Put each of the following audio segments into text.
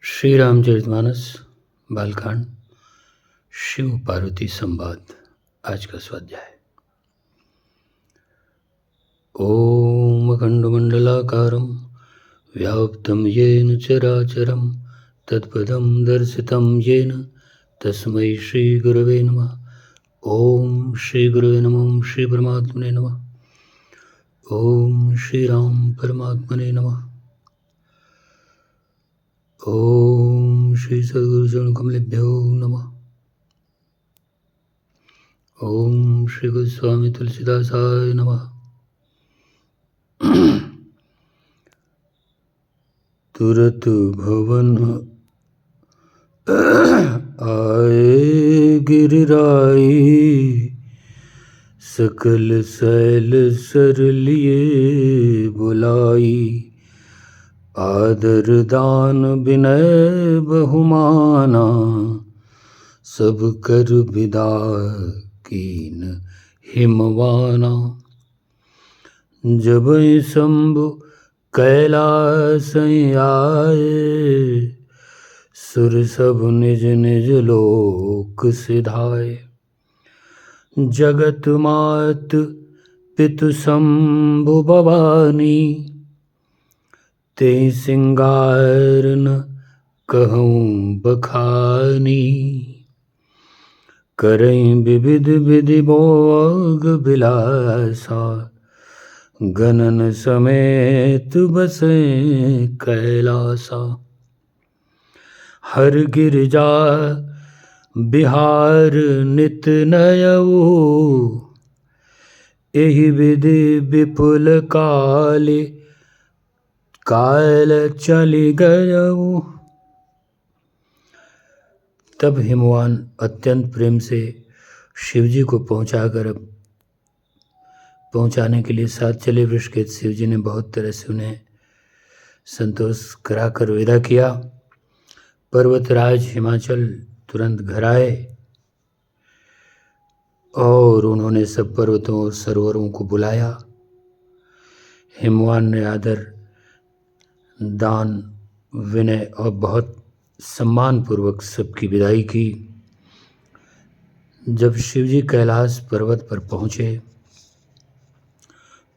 श्री रामचरितमानस बालकांड शिव पार्वती संवाद। आज का स्वाध्याय। ओम अखंडमंडलाकारं व्याप्तं येन चराचरं तत्पदं दर्शितं येन तस्मै श्री गुरवे नमः। ओम श्री गुरवे नमः। ओम श्री परमात्मने नमः। ओम श्री राम परमात्मने नमः। ओम श्री सद्गुरु चरण कमलेभ्यो नमः। ओम श्री गोस्वामी तुलसीदासाय नमः। तुरत भवन आए गिरिराई, सकल सैल सर लिए बुलाई। आदर दान विनय बहुमाना, सब कर विदा कीन हिमवाना। जब शंभु कैलास आए, सुर सब निज निज लोक सिधाए। जगत मात पितु शंभु भवानी, ते सिंगार न कहूँ बखानी। करई विविध विधि भोग विलासा, गणन समेत बसे कैलासा। हर गिरिजा बिहार नित नयऊ, एहि विधि विपुल काल चली गयऊ। तब हिमवान अत्यंत प्रेम से शिवजी को पहुंचाने के लिए साथ चले। वृषकेत शिवजी ने बहुत तरह से उन्हें संतोष कराकर विदा किया। पर्वतराज हिमाचल तुरंत घर आए और उन्होंने सब पर्वतों और सरोवरों को बुलाया। हिमवान ने आदर दान विनय और बहुत सम्मान पूर्वक सबकी विदाई की। जब शिवजी कैलाश पर्वत पर पहुँचे,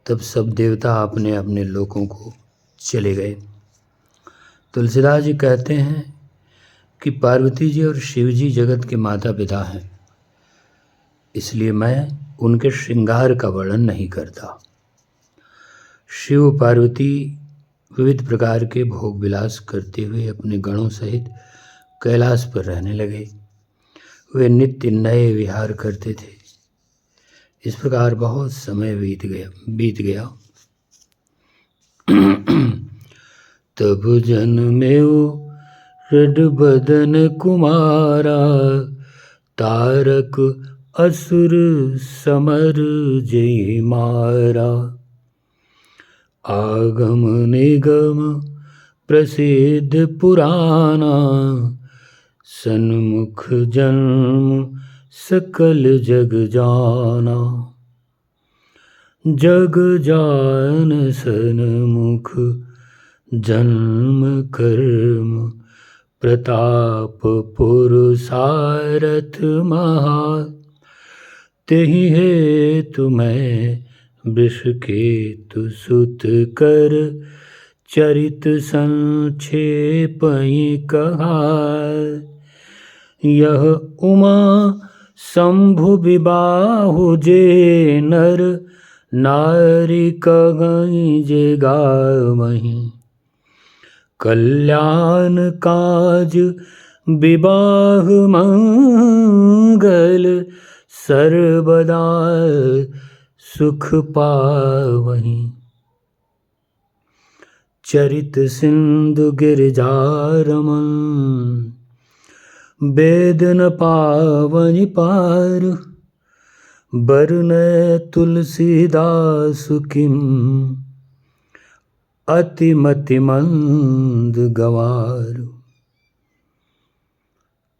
तब सब देवता अपने अपने लोकों को चले गए। तुलसीदास जी कहते हैं कि पार्वती जी और शिव जी जगत के माता पिता हैं, इसलिए मैं उनके श्रृंगार का वर्णन नहीं करता। शिव पार्वती विविध प्रकार के भोग विलास करते हुए अपने गणों सहित कैलाश पर रहने लगे। वे नित्य नए विहार करते थे। इस प्रकार बहुत समय बीत गया। तब जन्मेऊ रडबदन कुमारा, तारक असुर समर जय मारा। आगम निगम प्रसिद्ध पुराना, सन्मुख जन्म सकल जग जाना। जग जान सन्मुख जन्म कर्म, प्रताप पुरुषारथ महा। तेहि हेतु मैं वृषकेतु सुत कर, चरित संक्षेप कहा। यह उमा शंभु विबाहु जे नर, नारी कगई जे गावहीं। कल्याण काज विवाह मंगल, सर्वदा सुख पावहीं। चरित सिंधु गिरिजा रमन, वेद न पावनि पार। बरनय तुलसीदास किम, अतिमति मंद गंवार।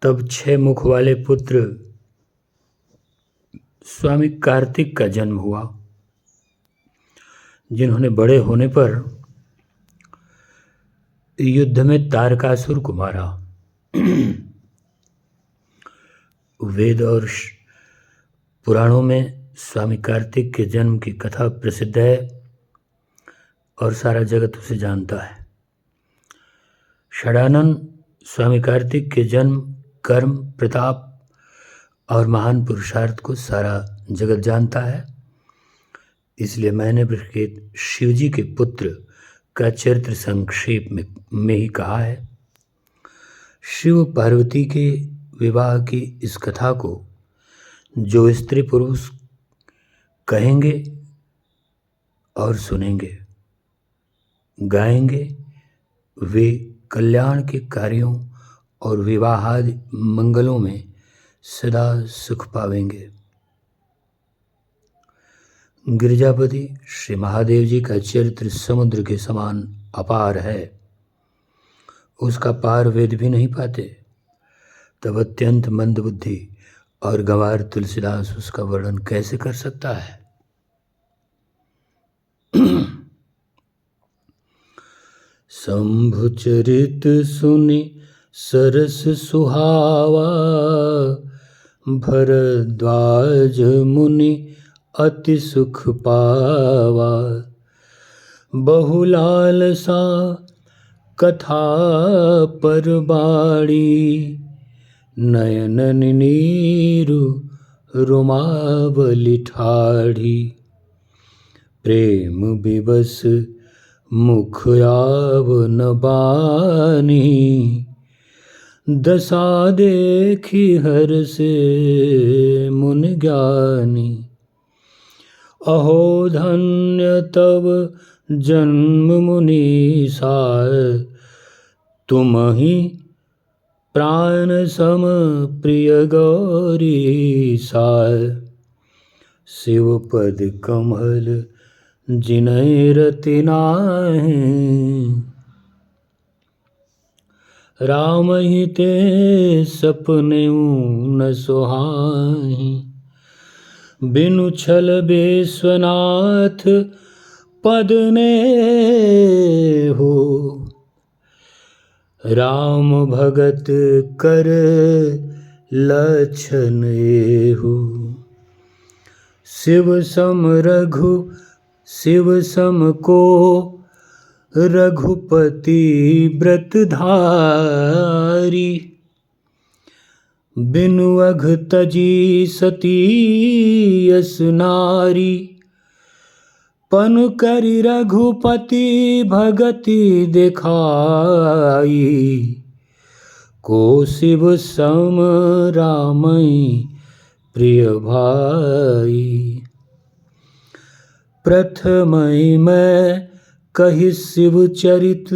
तब 6 मुख वाले पुत्र स्वामी कार्तिक का जन्म हुआ, जिन्होंने बड़े होने पर युद्ध में तारकासुर को मारा। वेद और पुराणों में स्वामी कार्तिक के जन्म की कथा प्रसिद्ध है और सारा जगत उसे जानता है। षडानंद स्वामी कार्तिक के जन्म, कर्म, प्रताप और महान पुरुषार्थ को सारा जगत जानता है। इसलिए मैंने बृहस्पति शिवजी के पुत्र का चरित्र संक्षेप में ही कहा है। शिव पार्वती के विवाह की इस कथा को जो स्त्री पुरुष कहेंगे और सुनेंगे, गाएंगे, वे कल्याण के कार्यों और विवाहादि मंगलों में सदा सुख पावेंगे। गिरिजापति श्री महादेव जी का चरित्र समुद्र के समान अपार है, उसका पार वेद भी नहीं पाते। तब अत्यंत मंदबुद्धि और गंवार तुलसीदास उसका वर्णन कैसे कर सकता है। शंभु चरित सुनि सरस सुहावा, भरद्वाज मुनि अति सुख पावा। बहुलालसा कथा पर बाड़ी, नयन नीरु रुमावली ठाढ़ी। प्रेम विवश मुख आव न बानी, दशा देखी हर से मुन ज्ञानी। अहो धन्य तब जन्म मुनीसा, तुमहि प्राण सम प्रिय गौरीसा। शिव पद कमल जिनहि रति नाहि, राम ही ते सपने न सुहाहि। बिनु छल बेश्वनाथ पद ने हो, राम भगत कर लक्षण एहु। शिव सम को रघुपति व्रत धारी। बिनु अघ तजी सती यस नारी, पन करि रघुपति भगति दिखाई। को शिव सम रामई प्रिय भाई। प्रथमई मैं कहि शिव चरित,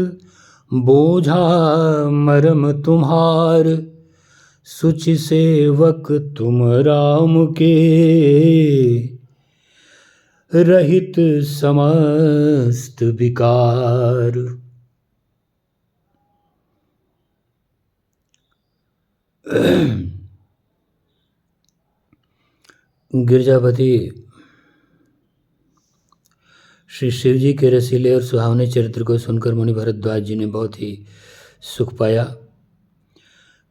बोझा मरम तुम्हार। सुचि सेवक तुम राम के, रहित समस्त विकार। गिरजापति श्री शिव जी के रसीले और सुहावने चरित्र को सुनकर मुनि भरद्वाज जी ने बहुत ही सुख पाया।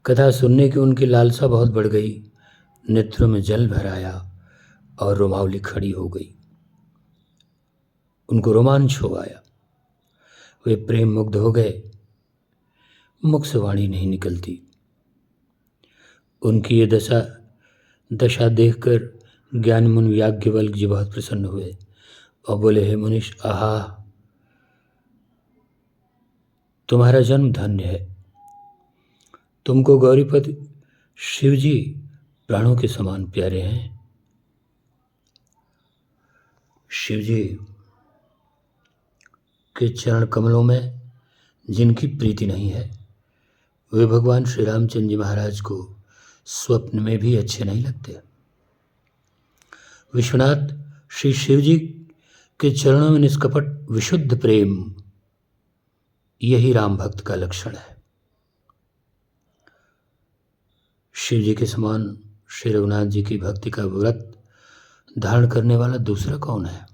कथा सुनने की उनकी लालसा बहुत बढ़ गई। नेत्रों में जल भर आया और रोमावली खड़ी हो गई। उनको रोमांच हो आया। वे प्रेम मुग्ध हो गए। मुख से वाणी नहीं निकलती। उनकी ये दशा देखकर ज्ञान मुनि याज्ञवल्क्य जी बहुत प्रसन्न हुए और बोले, हे मुनीश, आहा, तुम्हारा जन्म धन्य है। तुमको गौरीपति शिव जी प्राणों के समान प्यारे हैं। शिव जी के चरण कमलों में जिनकी प्रीति नहीं है, वे भगवान श्री रामचंद्र जी महाराज को स्वप्न में भी अच्छे नहीं लगते। विश्वनाथ श्री शिव जी के चरणों में निष्कपट विशुद्ध प्रेम, यही राम भक्त का लक्षण है। शिव जी के समान श्री रघुनाथ जी की भक्ति का व्रत धारण करने वाला दूसरा कौन है,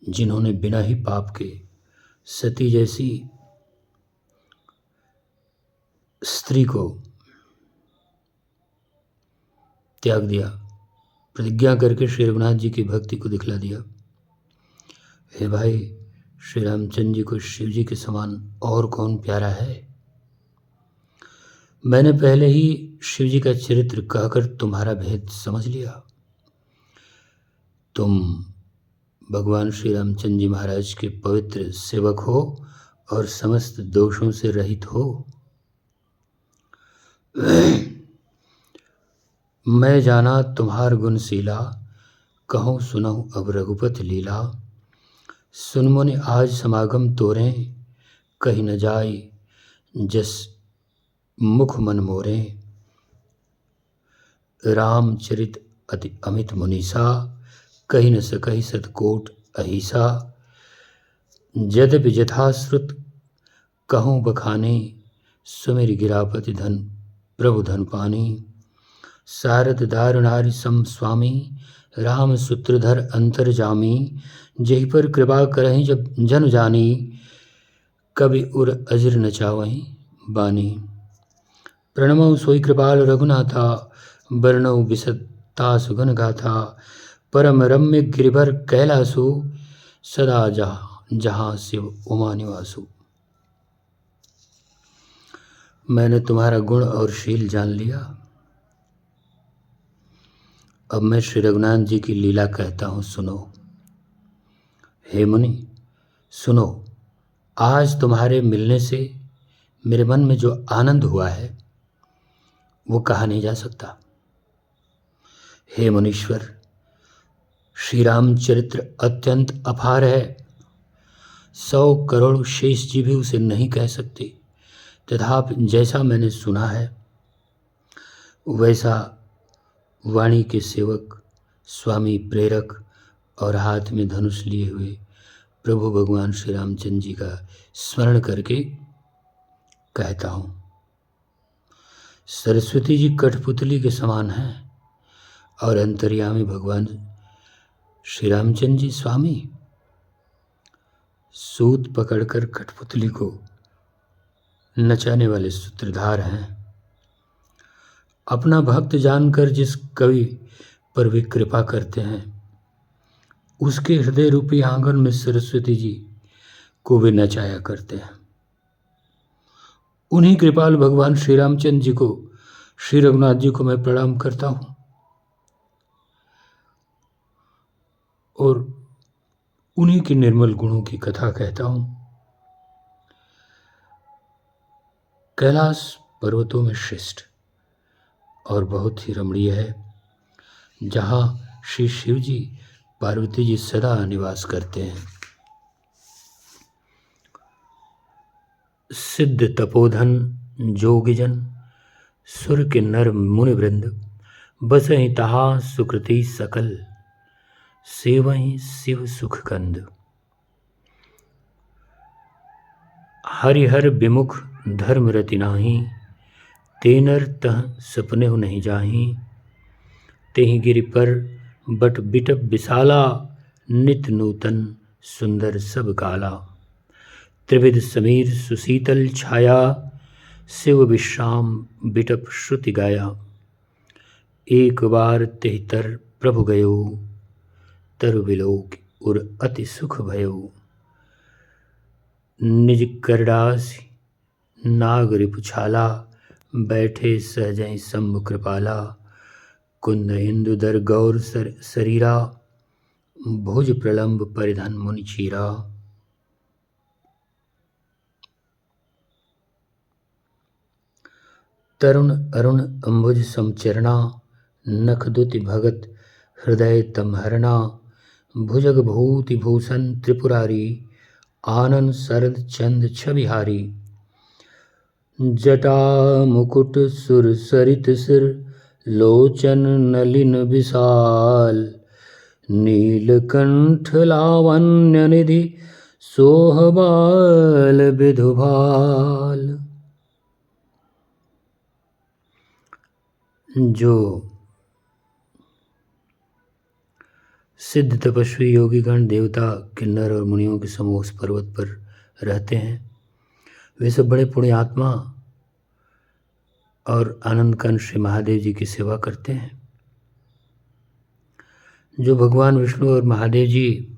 जिन्होंने बिना ही पाप के सती जैसी स्त्री को त्याग दिया, प्रतिज्ञा करके श्री रघुनाथ जी की भक्ति को दिखला दिया। हे भाई, श्री रामचंद्र जी को शिव जी के समान और कौन प्यारा है। मैंने पहले ही शिव जी का चरित्र कहकर तुम्हारा भेद समझ लिया। तुम भगवान श्री रामचंद्र जी महाराज के पवित्र सेवक हो और समस्त दोषों से रहित हो। मैं जाना तुम्हार गुणशीला, कहूँ सुनऊँ अब रघुपति लीला। सुन मुनि आज समागम तोरें, कहीं न जाय जस मुख मन मोरे। रामचरित अति अमित मुनीसा, कही न सकहि सतकोट अहिसा। यद्यपि यथाश्रुत कहूँ बखाने, सुमेर गिरापति धन प्रभु धन पानी। सारद दार नारी सम स्वामी, राम सूत्रधर अंतर्जामी। जही पर कृपा करहि जब जन जानी, कवि उर अजिर नचावहि बानी। प्रणमौ सोई कृपाल रघुनाथा, वर्णौ विशदता सुगन गाथा। परम रम्य गिरिवर कैलासु, सदा जहाँ शिव उमा निवासु। मैंने तुम्हारा गुण और शील जान लिया। अब मैं श्री रघुनाथ जी की लीला कहता हूँ, सुनो। हे मुनि सुनो, आज तुम्हारे मिलने से मेरे मन में जो आनंद हुआ है वो कहा नहीं जा सकता। हे मुनीश्वर, श्री रामचरित्र अत्यंत अपार है। 100 करोड़ शेष जी भी उसे नहीं कह सकते। तथापि जैसा मैंने सुना है वैसा वाणी के सेवक, स्वामी प्रेरक और हाथ में धनुष लिए हुए प्रभु भगवान श्री रामचंद्र जी का स्मरण करके कहता हूँ। सरस्वती जी कठपुतली के समान हैं और अंतर्यामी भगवान श्री रामचंद्र जी स्वामी सूत पकड़कर कठपुतली को नचाने वाले सूत्रधार हैं। अपना भक्त जानकर जिस कवि पर वे कृपा करते हैं, उसके हृदय रूपी आंगन में सरस्वती जी को वे नचाया करते हैं। उन्हीं कृपाल भगवान श्री रामचंद्र जी को, श्री रघुनाथ जी को मैं प्रणाम करता हूँ और उन्हीं के निर्मल गुणों की कथा कहता हूँ। कैलाश पर्वतों में श्रेष्ठ और बहुत ही रमणीय है, जहाँ श्री शिव जी पार्वती जी सदा निवास करते हैं। सिद्ध तपोधन जोगिजन, सुर के नर मुनि वृंद। बसहि तहा सुकृति सकल, सेवहि शिव सुख कंद। हरिहर विमुख धर्म रति नाही, तेनर तह सपनेहु नहीं जाही। तेहि गिरि पर बट बिटप विशाला, नित नूतन सुंदर सब काला। त्रिविध समीर सुशीतल छाया, शिव विश्राम बिटप श्रुति गाया। एक बार तेहि तर प्रभु गयो, तरु विलोक उर अति सुख भयो। निज करडास नाग रिपुछाला, बैठे सहजहि शंभु कृपाला। कुंद इंदु दर गौर शरीरा, भुज प्रलंब परिधन मुनि चीरा। तरुण अरुण अम्बुज समचरणा, नखदुति भगत हृदय तमहरणा। भुजग भूति भूषण त्रिपुरारी, आनंद शरद चंद छबिहारी। जटा मुकुट सुर सरित सिर, लोचन नलिन विशाल। नीलकंठ लावण्य निधि, सोहबाल विधुभाल। जो सिद्ध तपस्वी योगीगण देवता किन्नर और मुनियों के समूह उस पर्वत पर रहते हैं, वे सब बड़े पुण्यात्मा और आनंद कंठ श्री महादेव जी की सेवा करते हैं। जो भगवान विष्णु और महादेव जी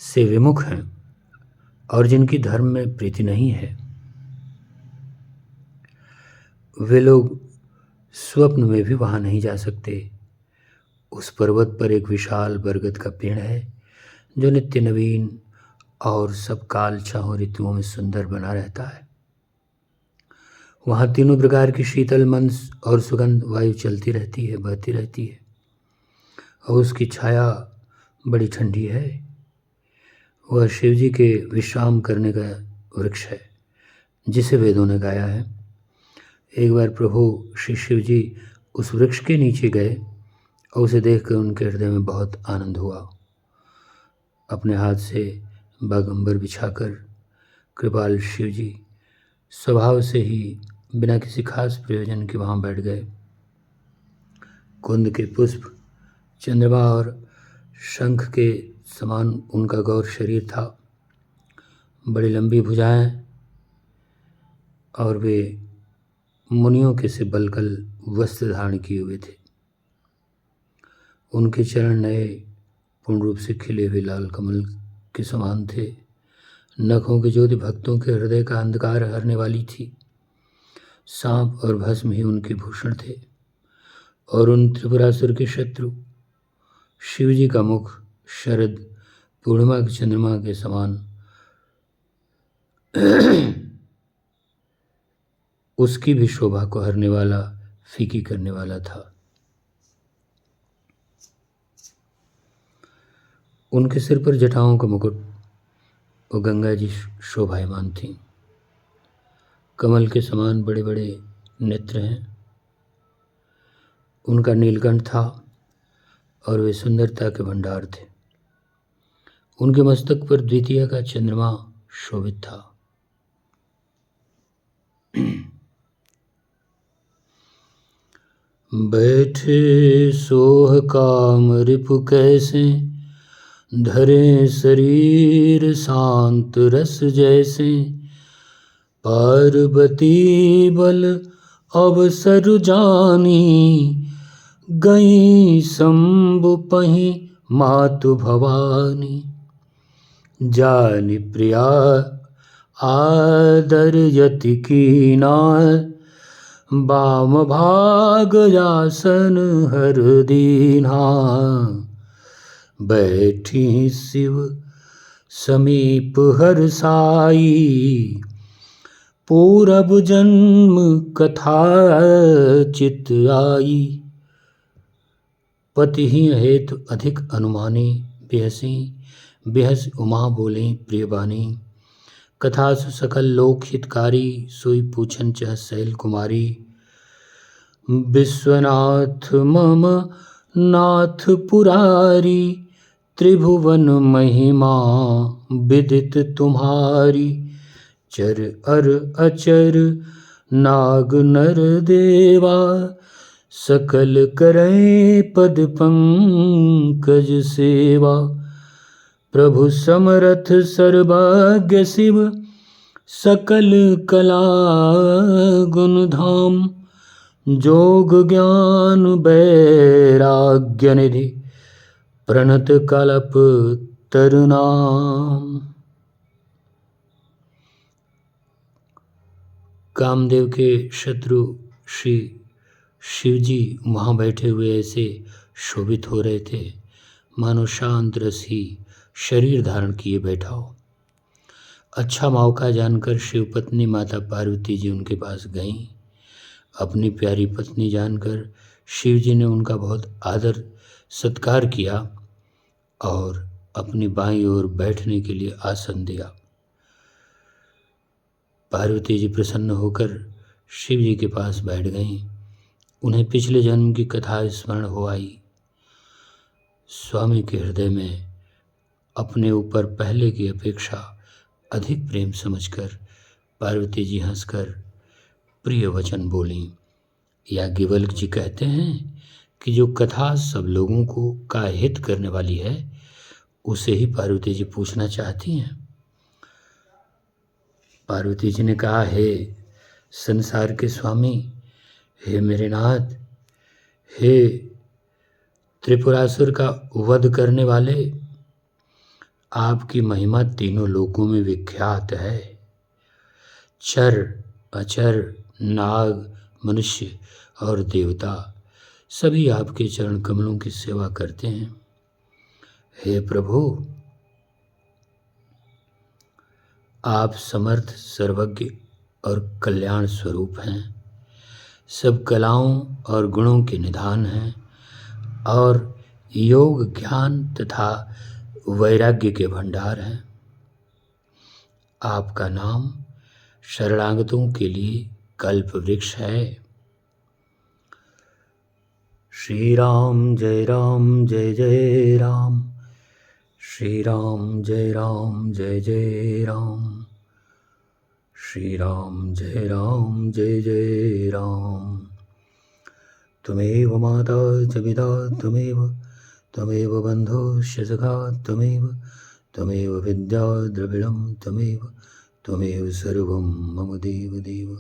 से विमुख हैं और जिनकी धर्म में प्रीति नहीं है, वे लोग स्वप्न में भी वहाँ नहीं जा सकते। उस पर्वत पर एक विशाल बरगद का पेड़ है जो नित्य नवीन और सब काल चाहों ऋतुओं में सुंदर बना रहता है। वहाँ तीनों प्रकार की शीतल मंद और सुगंध वायु चलती रहती है, बहती रहती है, और उसकी छाया बड़ी ठंडी है। वह शिव जी के विश्राम करने का वृक्ष है जिसे वेदों ने गाया है। एक बार प्रभु श्री शिव जी उस वृक्ष के नीचे गए और उसे देखकर उनके हृदय में बहुत आनंद हुआ। अपने हाथ से बागंबर बिछाकर कृपाल शिव जी स्वभाव से ही बिना किसी खास प्रयोजन के वहाँ बैठ गए। कुंद के पुष्प, चंद्रमा और शंख के समान उनका गौर शरीर था, बड़ी लंबी भुजाएं, और वे मुनियों के से बलकल वस्त्र धारण किए हुए थे। उनके चरण नए पूर्ण रूप से खिले हुए लाल कमल के समान थे। नखों की ज्योति भक्तों के हृदय का अंधकार हरने वाली थी। सांप और भस्म ही उनके भूषण थे, और उन त्रिपुरासुर के शत्रु शिव जी का मुख शरद पूर्णिमा के चंद्रमा के समान उसकी भी शोभा को हरने वाला, फीकी करने वाला था। उनके सिर पर जटाओं का मुकुट और गंगा जी शोभायमान थीं। कमल के समान बड़े बड़े नेत्र हैं। उनका नीलकंठ था और वे सुंदरता के भंडार थे। उनके मस्तक पर द्वितीय का चंद्रमा शोभित था। बैठे सोह काम रिपु कैसे, धरे शरीर शांत रस जैसे, पार्वती बल अवसर जानी, गई शंभु पहि मातु भवानी, जानि प्रिया आदर यति कीना, बाम भाग आसन हर दीना, बैठी शिव समीप हर साई, पूरब जन्म कथा चित आई, पति ही हेतु अधिक अनुमानी, बेहसी बेहस उमा बोले प्रियबानी, कथा सु सकल लोक हितकारी, सोई पूछन चह शैल कुमारी, विश्वनाथ मम नाथ पुरारी, त्रिभुवन महिमा विदित तुम्हारी, चर अर अचर नाग नर देवा, सकल करें पद पंकज सेवा, प्रभु समरथ सर्वज्ञ शिव, सकल कला गुण धाम, जोग ज्ञान वैराग्य निधि, प्रणत कल्प तरुनाम। कामदेव के शत्रु श्री शिव जी वहाँ बैठे हुए ऐसे शोभित हो रहे थे मानो शांत रस ही शरीर धारण किए बैठा हो। अच्छा मौका जानकर शिव पत्नी माता पार्वती जी उनके पास गईं। अपनी प्यारी पत्नी जानकर शिव जी ने उनका बहुत आदर सत्कार किया और अपनी बाईं ओर बैठने के लिए आसन दिया। पार्वती जी प्रसन्न होकर शिव जी के पास बैठ गईं। उन्हें पिछले जन्म की कथा स्मरण हो आई। स्वामी के हृदय में अपने ऊपर पहले की अपेक्षा अधिक प्रेम समझकर पार्वती जी हंसकर प्रिय वचन बोलीं। याज्ञवल्क्य जी कहते हैं कि जो कथा सब लोगों को का हित करने वाली है उसे ही पार्वती जी पूछना चाहती हैं। पार्वती जी ने कहा, हे संसार के स्वामी, हे मेरे नाथ, हे त्रिपुरासुर का वध करने वाले, आपकी महिमा तीनों लोकों में विख्यात है। चर अचर, नाग, मनुष्य और देवता सभी आपके चरण कमलों की सेवा करते हैं। हे प्रभु, आप समर्थ, सर्वज्ञ और कल्याण स्वरूप हैं, सब कलाओं और गुणों के निधान हैं और योग, ज्ञान तथा वैराग्य के भंडार हैं। आपका नाम शरणागतों के लिए कल्प वृक्ष है। श्री राम जय राम जय जय राम, श्री राम जय राम जय जय राम, श्री राम जय राम जय जय राम। त्वमेव माता च पिता त्वमेव बन्धुश्च सखा त्वमेव विद्या द्रविणं त्वमेव सर्वं मम देव देव।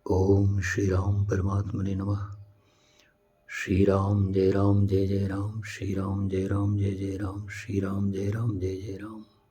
ओम श्री राम परमात्मने नमः। श्री राम जय जय राम, श्री राम जय राम जय जय राम, श्री राम जय जय राम।